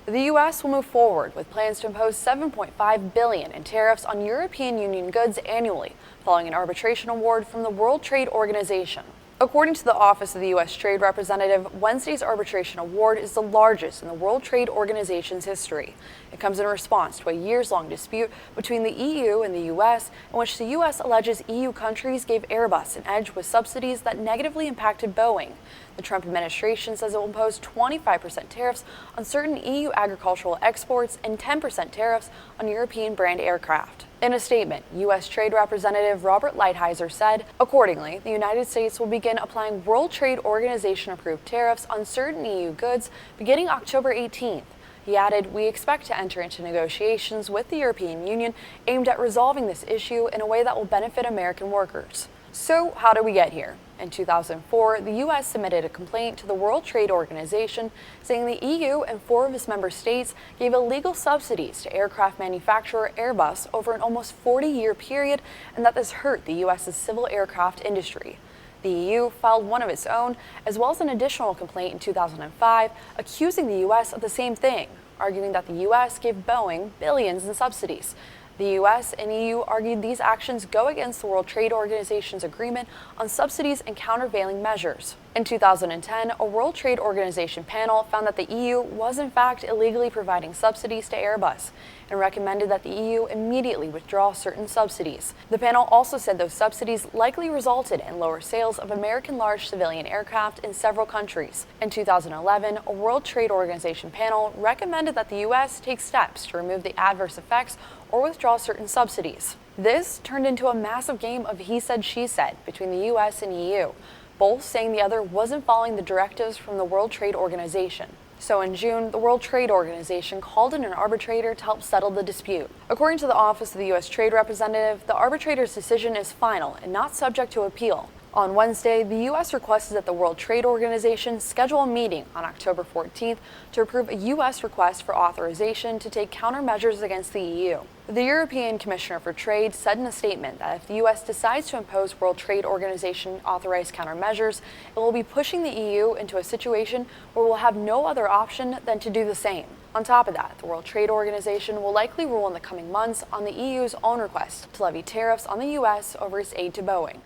The U.S. will move forward with plans to impose $7.5 billion in tariffs on European Union goods annually, following an arbitration award from the World Trade Organization. According to the Office of the U.S. Trade Representative, Wednesday's arbitration award is the largest in the World Trade Organization's history. It comes in response to a years-long dispute between the EU and the U.S., in which the U.S. alleges EU countries gave Airbus an edge with subsidies that negatively impacted Boeing. The Trump administration says it will impose 25% tariffs on certain EU agricultural exports and 10% tariffs on European brand aircraft. In a statement, U.S. Trade Representative Robert Lighthizer said, accordingly, the United States will begin applying World Trade Organization-approved tariffs on certain EU goods beginning October 18th. He added, we expect to enter into negotiations with the European Union aimed at resolving this issue in a way that will benefit American workers. So, how did we get here? In 2004, the U.S. submitted a complaint to the World Trade Organization saying the EU and 4 of its member states gave illegal subsidies to aircraft manufacturer Airbus over an almost 40-year period, and that this hurt the U.S.'s civil aircraft industry. The EU filed one of its own, as well as an additional complaint in 2005, accusing the U.S. of the same thing, arguing that the U.S. gave Boeing billions in subsidies. The U.S. and EU argued these actions go against the World Trade Organization's agreement on subsidies and countervailing measures. In 2010, a World Trade Organization panel found that the EU was in fact illegally providing subsidies to Airbus and recommended that the EU immediately withdraw certain subsidies. The panel also said those subsidies likely resulted in lower sales of American large civilian aircraft in several countries. In 2011, a World Trade Organization panel recommended that the U.S. take steps to remove the adverse effects or withdraw certain subsidies. This turned into a massive game of he said, she said between the U.S. and EU, both saying the other wasn't following the directives from the World Trade Organization. So in June, the World Trade Organization called in an arbitrator to help settle the dispute. According to the Office of the U.S. Trade Representative, the arbitrator's decision is final and not subject to appeal. On Wednesday, the U.S. requested that the World Trade Organization schedule a meeting on October 14th to approve a U.S. request for authorization to take countermeasures against the EU. The European Commissioner for Trade said in a statement that if the U.S. decides to impose World Trade Organization authorized countermeasures, it will be pushing the EU into a situation where we'll have no other option than to do the same. On top of that, the World Trade Organization will likely rule in the coming months on the EU's own request to levy tariffs on the U.S. over its aid to Boeing.